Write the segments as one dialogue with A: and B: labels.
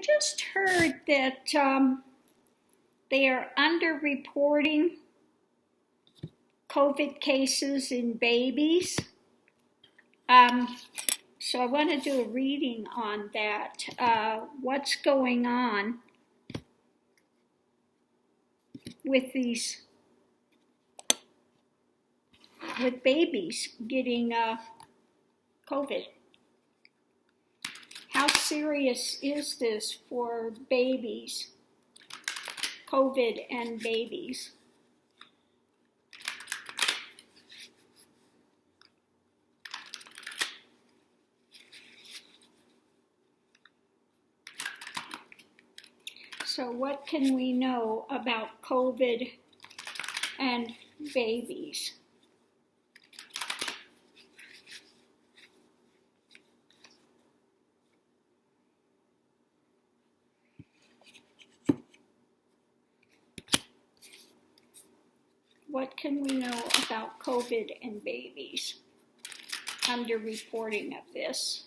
A: just heard that they are underreporting COVID cases in babies. So I want to do a reading on that. What's going on with babies getting COVID? How serious is this for babies? COVID and babies. So what can we know about COVID and babies? What can we know about COVID and babies? Underreporting of this.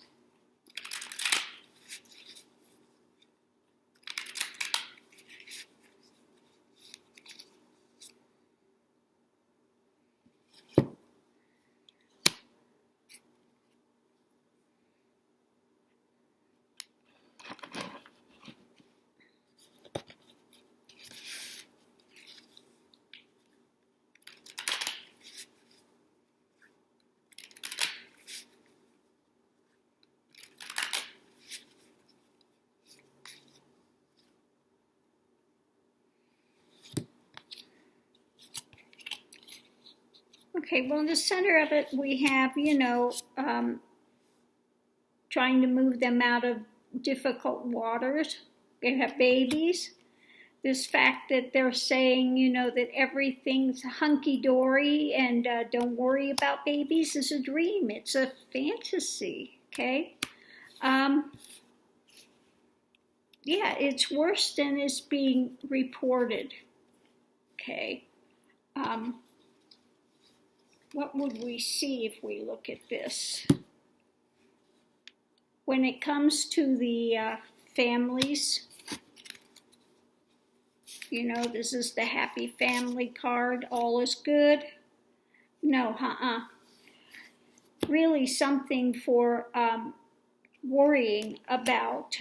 A: Okay, well, in the center of it, we have, trying to move them out of difficult waters. They have babies. This fact that they're saying, that everything's hunky-dory and don't worry about babies is a dream. It's a fantasy, okay? Yeah, it's worse than is being reported, okay? What would we see if we look at this? When it comes to the families, this is the happy family card, all is good. No, really something for worrying about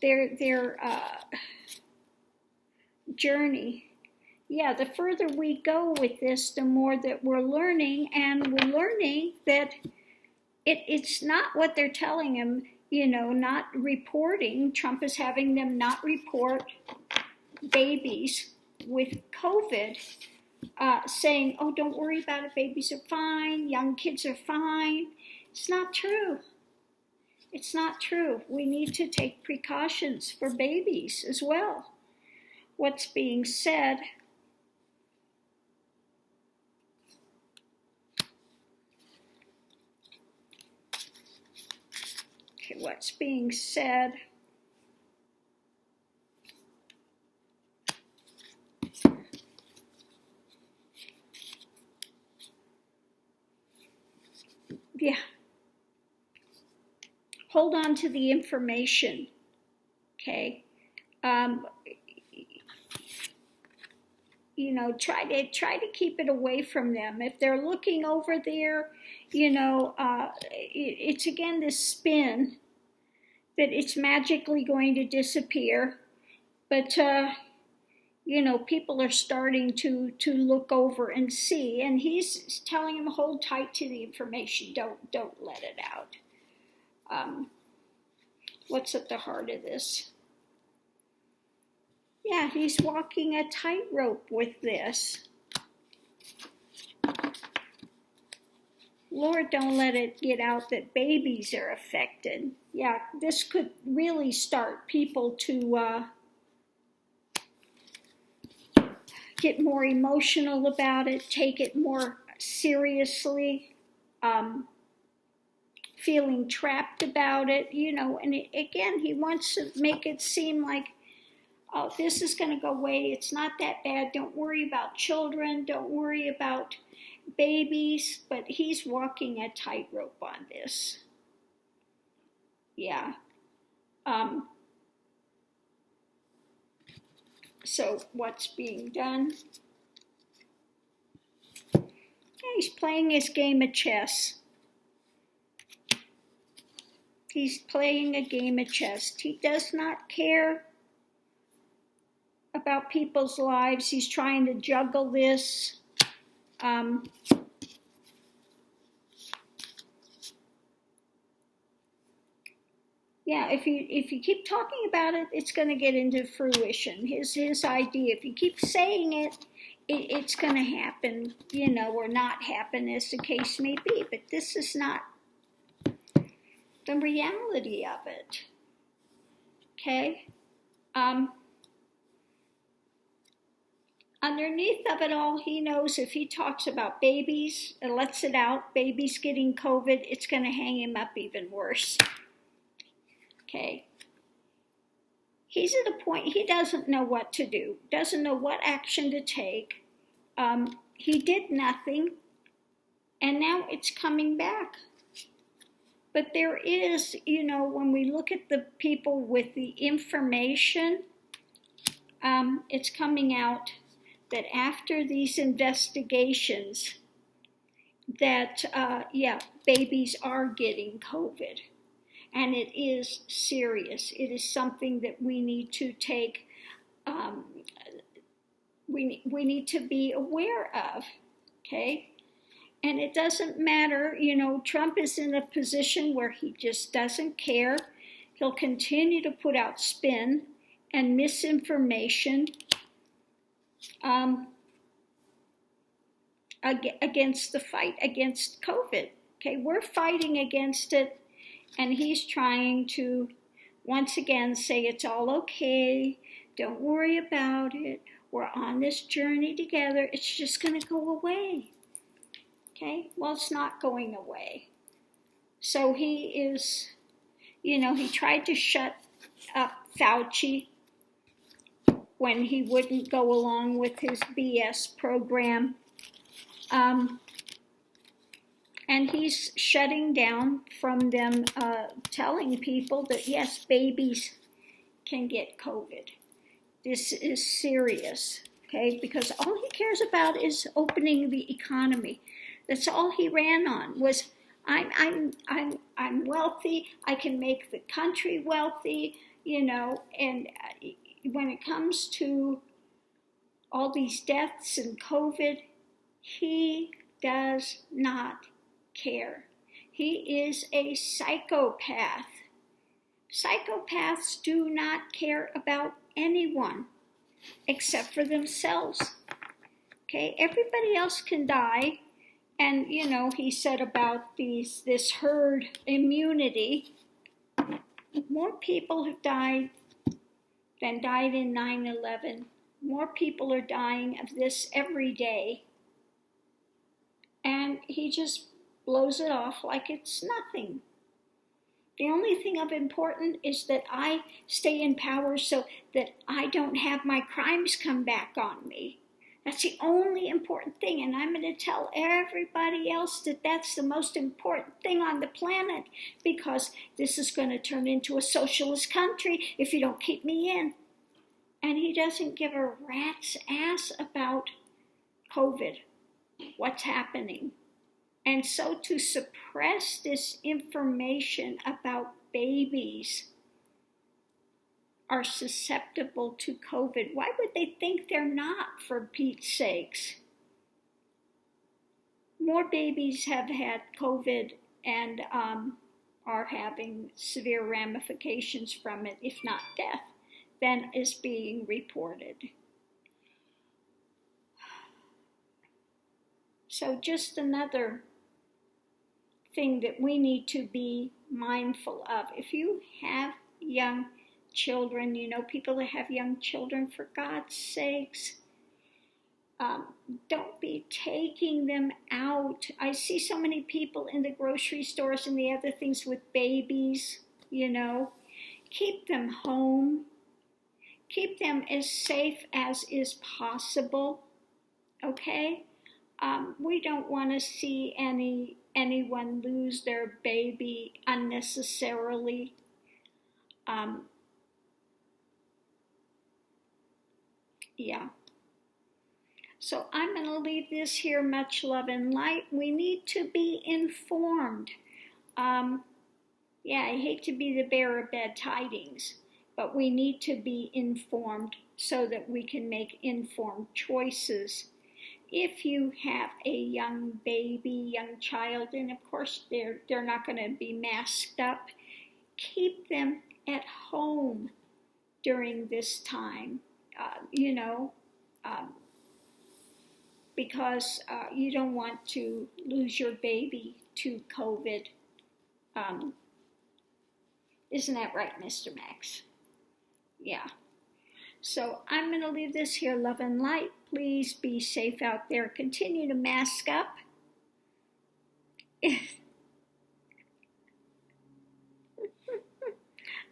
A: their journey. Yeah, the further we go with this, the more that we're learning, and we're learning that it's not what they're telling them, not reporting. Trump is having them not report babies with COVID, saying, oh, don't worry about it, babies are fine, young kids are fine. It's not true. It's not true. We need to take precautions for babies as well. What's being said... What's being said. Yeah. Hold on to the information, okay? Try to keep it away from them. If they're looking over there, it's again this spin that it's magically going to disappear. But, people are starting to look over and see. And he's telling them, hold tight to the information. Don't let it out. What's at the heart of this? Yeah, he's walking a tightrope with this. Lord, don't let it get out that babies are affected. Yeah, this could really start people to get more emotional about it, take it more seriously, feeling trapped about it, and again, he wants to make it seem like, oh, this is going to go away. It's not that bad. Don't worry about children. Don't worry about babies. But he's walking a tightrope on this. Yeah. So what's being done? He's playing his game of chess. He's playing a game of chess. He does not care about people's lives. He's trying to juggle this. Yeah, if you keep talking about it, it's going to get into fruition. His idea. If you keep saying it, it's going to happen, or not happen, as the case may be. But this is not the reality of it. Okay. Underneath of it all, he knows if he talks about babies and lets it out, babies getting COVID, it's going to hang him up even worse. Okay. He's at a point he doesn't know what to do, doesn't know what action to take. He did nothing, and now it's coming back. But there is, when we look at the people with the information, it's coming out that after these investigations, that, babies are getting COVID. And it is serious. It is something that we need to take, we need to be aware of, okay? And it doesn't matter, Trump is in a position where he just doesn't care. He'll continue to put out spin and misinformation against the fight against COVID, okay? We're fighting against it. And he's trying to, once again, say it's all okay. Don't worry about it. We're on this journey together. It's just going to go away. Okay? Well, it's not going away. So he is, he tried to shut up Fauci when he wouldn't go along with his BS program. And he's shutting down from them telling people that, yes, babies can get COVID. This is serious, okay? Because all he cares about is opening the economy. That's all he ran on was, I'm wealthy. I can make the country wealthy, And when it comes to all these deaths and COVID, he does not care. He is a psychopath. Psychopaths do not care about anyone except for themselves. Okay, everybody else can die. And, he said about this herd immunity, more people have died than died in 9/11. More people are dying of this every day. And he just blows it off like it's nothing. The only thing of importance is that I stay in power so that I don't have my crimes come back on me. That's the only important thing, and I'm going to tell everybody else that that's the most important thing on the planet, because this is going to turn into a socialist country if you don't keep me in. And he doesn't give a rat's ass about COVID, what's happening. And so to suppress this information about babies are susceptible to COVID, why would they think they're not, for Pete's sakes? More babies have had COVID and are having severe ramifications from it, if not death, than is being reported. So just another thing that we need to be mindful of. If you have young children, people that have young children, for God's sakes, don't be taking them out. I see so many people in the grocery stores and the other things with babies, Keep them home. Keep them as safe as is possible, okay? We don't want to see anyone lose their baby unnecessarily, Um, yeah. So I'm going to leave this here. Much love and light. We need to be informed. Yeah, I hate to be the bearer of bad tidings, but we need to be informed so that we can make informed choices. If you have a young baby, young child, and of course they're not going to be masked up, keep them at home during this time, because you don't want to lose your baby to COVID. Isn't that right, Mr. Max? Yeah. So I'm going to leave this here, love and light. Please be safe out there. Continue to mask up.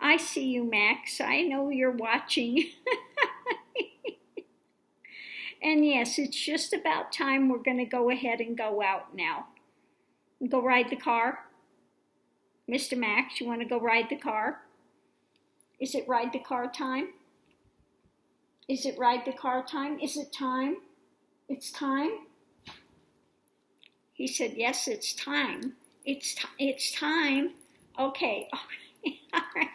A: I see you, Max. I know you're watching. And yes, it's just about time we're going to go ahead and go out now. Go ride the car. Mr. Max, you want to go ride the car? Is it ride the car time? Is it ride the car time? Is it time? It's time? He said, yes, it's time. It's time. Okay. All right.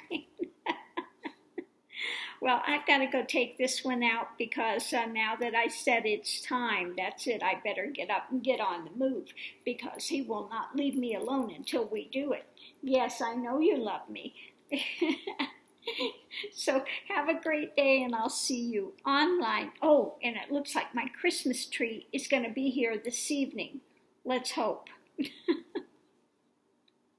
A: Well, I've got to go take this one out because now that I said it's time, that's it. I better get up and get on the move because he will not leave me alone until we do it. Yes, I know you love me. So have a great day and I'll see you online. Oh, and it looks like my Christmas tree is going to be here this evening. Let's hope.